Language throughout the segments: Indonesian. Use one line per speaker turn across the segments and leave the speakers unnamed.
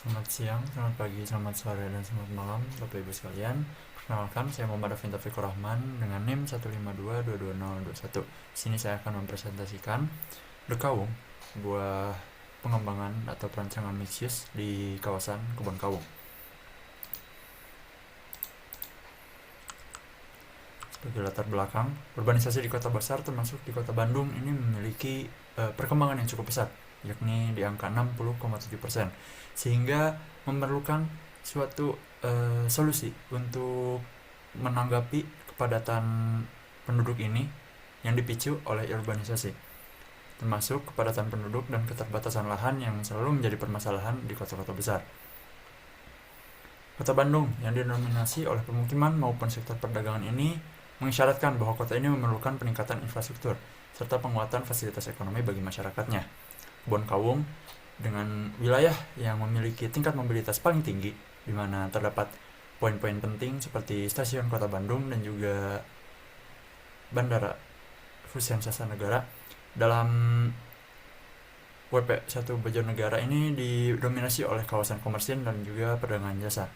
Selamat siang, selamat pagi, selamat sore, dan selamat malam Bapak Ibu sekalian. Perkenalkan, saya Muhammad Afin Taufikur Rahman dengan NIM 152222021. Di sini saya akan mempresentasikan Dekawung, sebuah pengembangan atau perancangan mixed use di kawasan Kebon Kawung. Sebagai latar belakang, urbanisasi di kota besar termasuk di kota Bandung ini memiliki perkembangan yang cukup pesat, yakni di angka 60,7%, sehingga memerlukan suatu solusi untuk menanggapi kepadatan penduduk ini yang dipicu oleh urbanisasi, termasuk kepadatan penduduk dan keterbatasan lahan yang selalu menjadi permasalahan di kota-kota besar. Kota Bandung yang didominasi oleh pemukiman maupun sektor perdagangan ini mengisyaratkan bahwa kota ini memerlukan peningkatan infrastruktur serta penguatan fasilitas ekonomi bagi masyarakatnya. Kebon Kawung dengan wilayah yang memiliki tingkat mobilitas paling tinggi, di mana terdapat poin-poin penting seperti stasiun Kota Bandung dan juga Bandara Hussein Sastra dalam WP1 Bojonegara ini didominasi oleh kawasan komersil dan juga perdagangan jasa.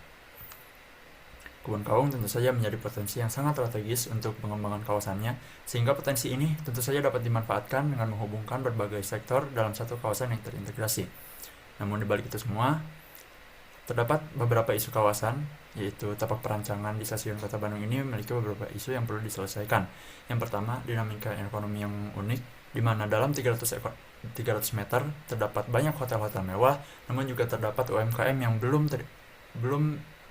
Kebon Kawung tentu saja menjadi potensi yang sangat strategis untuk pengembangan kawasannya, sehingga potensi ini tentu saja dapat dimanfaatkan dengan menghubungkan berbagai sektor dalam satu kawasan yang terintegrasi. Namun di balik itu semua, terdapat beberapa isu kawasan, yaitu tapak perancangan di stasiun Kota Bandung ini memiliki beberapa isu yang perlu diselesaikan. Yang pertama, dinamika ekonomi yang unik, di mana dalam 300 meter terdapat banyak hotel-hotel mewah, namun juga terdapat UMKM yang belum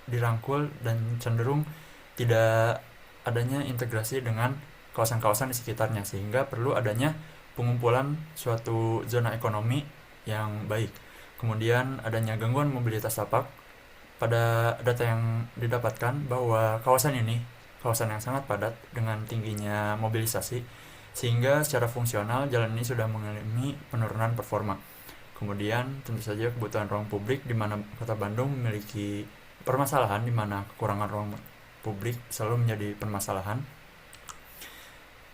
dirangkul dan cenderung tidak adanya integrasi dengan kawasan-kawasan di sekitarnya, sehingga perlu adanya pengumpulan suatu zona ekonomi yang baik. Kemudian adanya gangguan mobilitas tapak. Pada data yang didapatkan bahwa kawasan ini kawasan yang sangat padat dengan tingginya mobilisasi, sehingga secara fungsional jalan ini sudah mengalami penurunan performa. Kemudian tentu saja kebutuhan ruang publik, di mana Kota Bandung memiliki permasalahan di mana kekurangan ruang publik selalu menjadi permasalahan,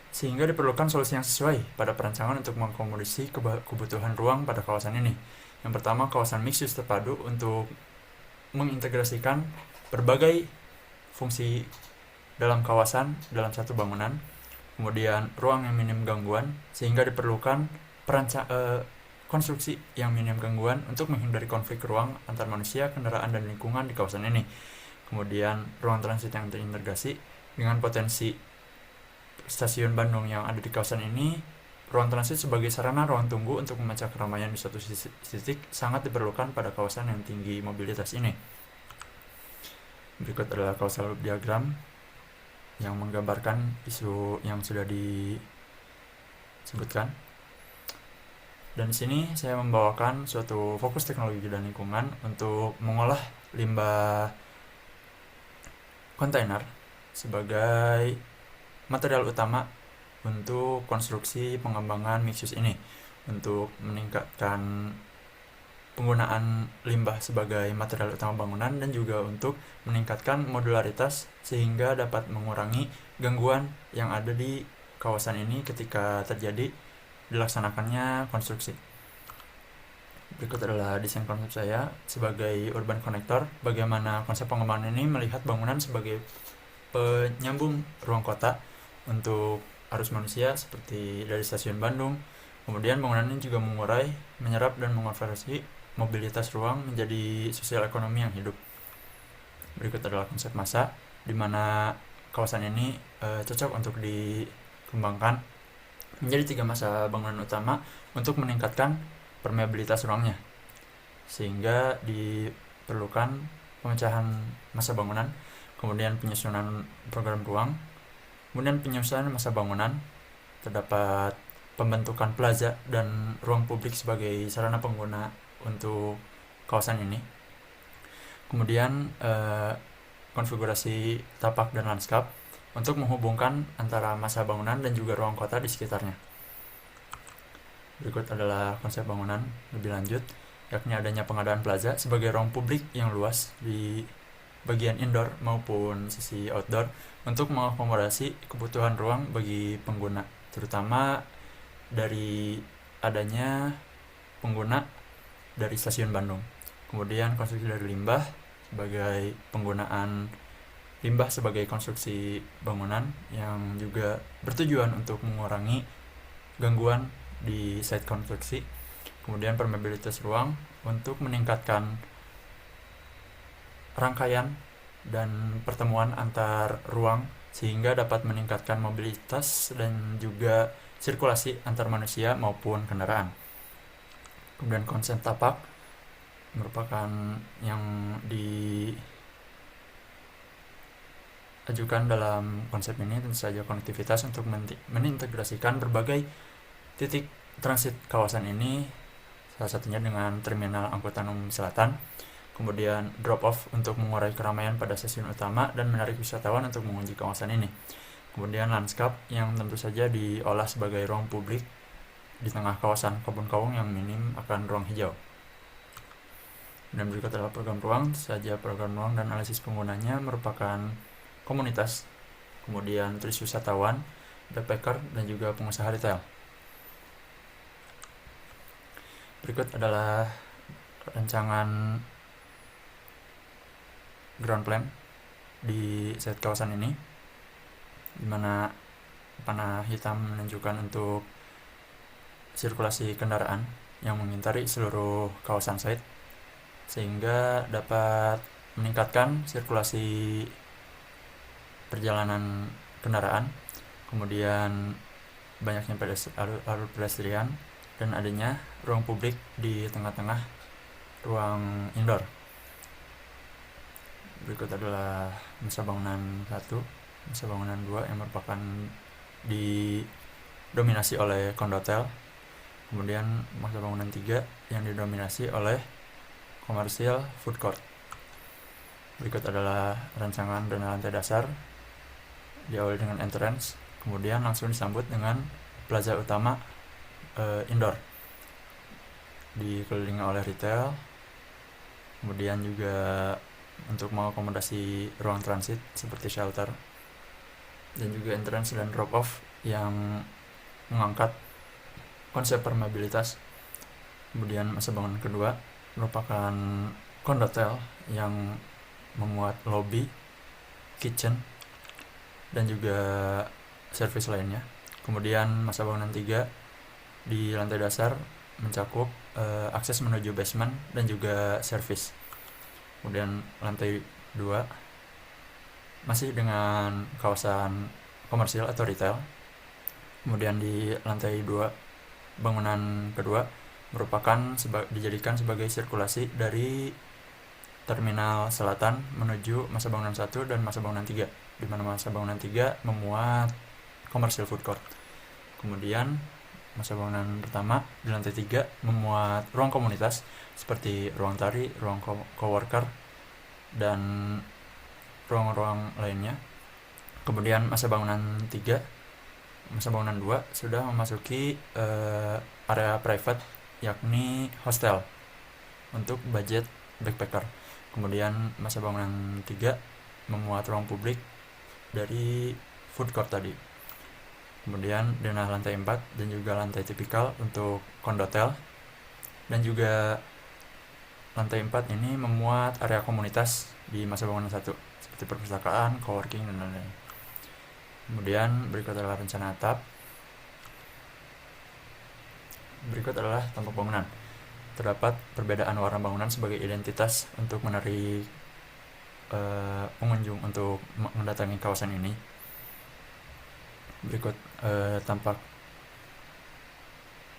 sehingga diperlukan solusi yang sesuai pada perancangan untuk mengakomodasi kebutuhan ruang pada kawasan ini. Yang pertama, kawasan mixed use terpadu untuk mengintegrasikan berbagai fungsi dalam kawasan dalam satu bangunan. Kemudian ruang yang minim gangguan, sehingga diperlukan konstruksi yang minim gangguan untuk menghindari konflik ruang antar manusia, kendaraan, dan lingkungan di kawasan ini. Kemudian ruang transit yang terintegrasi dengan potensi stasiun Bandung yang ada di kawasan ini. Ruang transit sebagai sarana ruang tunggu untuk memecah keramaian di suatu titik sangat diperlukan pada kawasan yang tinggi mobilitas ini. Berikut adalah causal diagram yang menggambarkan isu yang sudah disebutkan. Dan di sini saya membawakan suatu fokus teknologi dan lingkungan untuk mengolah limbah kontainer sebagai material utama untuk konstruksi pengembangan mixed use ini, untuk meningkatkan penggunaan limbah sebagai material utama bangunan dan juga untuk meningkatkan modularitas sehingga dapat mengurangi gangguan yang ada di kawasan ini ketika terjadi dilaksanakannya konstruksi. Berikut adalah desain konsep saya sebagai urban connector. Bagaimana konsep pengembangan ini melihat bangunan sebagai penyambung ruang kota untuk arus manusia seperti dari stasiun Bandung. Kemudian bangunan ini juga mengurai, menyerap, dan mengonversi mobilitas ruang menjadi sosial ekonomi yang hidup. Berikut adalah konsep masa, di mana kawasan ini cocok untuk dikembangkan menjadi 3 masa bangunan utama untuk meningkatkan permeabilitas ruangnya, sehingga diperlukan pemecahan masa bangunan, kemudian penyusunan program ruang, kemudian penyusunan masa bangunan, terdapat pembentukan plaza dan ruang publik sebagai sarana pengguna untuk kawasan ini, kemudian konfigurasi tapak dan lanskap untuk menghubungkan antara masa bangunan dan juga ruang kota di sekitarnya. Berikut adalah konsep bangunan lebih lanjut, yakni adanya pengadaan plaza sebagai ruang publik yang luas di bagian indoor maupun sisi outdoor untuk mengakomodasi kebutuhan ruang bagi pengguna, terutama dari adanya pengguna dari stasiun Bandung. Kemudian konstruksi dari limbah sebagai penggunaan limbah sebagai konstruksi bangunan yang juga bertujuan untuk mengurangi gangguan di site konstruksi. Kemudian permeabilitas ruang untuk meningkatkan rangkaian dan pertemuan antar ruang sehingga dapat meningkatkan mobilitas dan juga sirkulasi antar manusia maupun kendaraan. Kemudian konsep tapak merupakan yang diajukan dalam konsep ini tentu saja konektivitas untuk menintegrasikan berbagai titik transit kawasan ini, salah satunya dengan terminal angkutan umum selatan. Kemudian drop off untuk mengurai keramaian pada stasiun utama dan menarik wisatawan untuk mengunjungi kawasan ini. Kemudian landscape yang tentu saja diolah sebagai ruang publik di tengah kawasan kebun kawung yang minim akan ruang hijau. Dan berikut adalah program ruang. Saja program ruang dan analisis penggunanya merupakan komunitas, kemudian turis wisatawan, backpacker, dan juga pengusaha retail. Berikut adalah rancangan ground plan di set kawasan ini, di mana panah hitam menunjukkan untuk sirkulasi kendaraan yang mengitari seluruh kawasan site sehingga dapat meningkatkan sirkulasi perjalanan kendaraan, kemudian banyaknya alur pedestrian dan adanya ruang publik di tengah-tengah ruang indoor. Berikut adalah masa bangunan 1, masa bangunan 2 yang merupakan didominasi oleh kondotel. Kemudian masa bangunan 3 yang didominasi oleh komersial food court. Berikut adalah rancangan dan lantai dasar, diawali dengan entrance, kemudian langsung disambut dengan plaza utama indoor, dikelilingi oleh retail, kemudian juga untuk mengakomodasi ruang transit seperti shelter, dan juga entrance dan drop off yang mengangkat konsep permeabilitas. Kemudian masa bangunan kedua merupakan kondotel yang memuat lobby, kitchen, dan juga servis lainnya. Kemudian masa bangunan 3 di lantai dasar mencakup akses menuju basement dan juga servis. Kemudian lantai 2 masih dengan kawasan komersial atau retail. Kemudian di lantai 2 bangunan kedua merupakan dijadikan sebagai sirkulasi dari terminal selatan menuju masa bangunan 1 dan masa bangunan 3, di mana masa bangunan 3 memuat komersial food court. Kemudian masa bangunan pertama di lantai 3 memuat ruang komunitas seperti ruang tari, ruang coworker, dan ruang-ruang lainnya. Kemudian masa bangunan 2 sudah memasuki area private, yakni hostel untuk budget backpacker. Kemudian masa bangunan 3 memuat ruang publik dari food court tadi. Kemudian denah lantai 4 dan juga lantai tipikal untuk kondotel, dan juga lantai 4 ini memuat area komunitas di masa bangunan 1 seperti perpustakaan, coworking, dan lain-lain. Kemudian berikut adalah rencana atap. Berikut adalah tampak bangunan. Terdapat perbedaan warna bangunan sebagai identitas untuk menarik pengunjung untuk mendatangi kawasan ini. Berikut tampak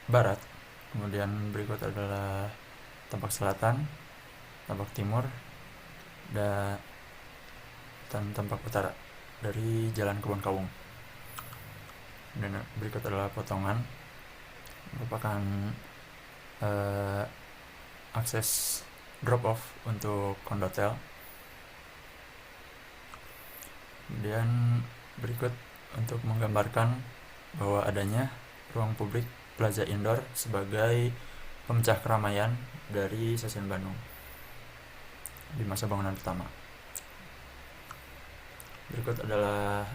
barat, kemudian berikut adalah tampak selatan, tampak timur, dan tampak utara dari Jalan Kebun Kawung. Dan berikut adalah potongan, merupakan akses drop off untuk kondotel. Kemudian berikut untuk menggambarkan bahwa adanya ruang publik plaza indoor sebagai pemecah keramaian dari stasiun Bandung di masa bangunan pertama. Berikut adalah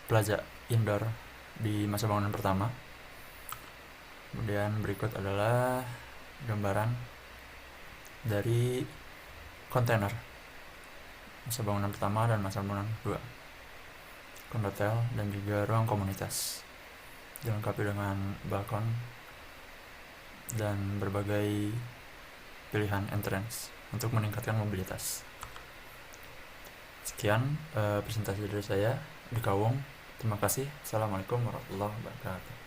plaza indoor di masa bangunan pertama. Kemudian berikut adalah gambaran dari kontainer, masa bangunan pertama dan masa bangunan kedua, kondotel, dan juga ruang komunitas, dilengkapi dengan balkon dan berbagai pilihan entrance untuk meningkatkan mobilitas. Sekian presentasi dari saya di Kawung. Terima kasih. Assalamualaikum warahmatullahi wabarakatuh.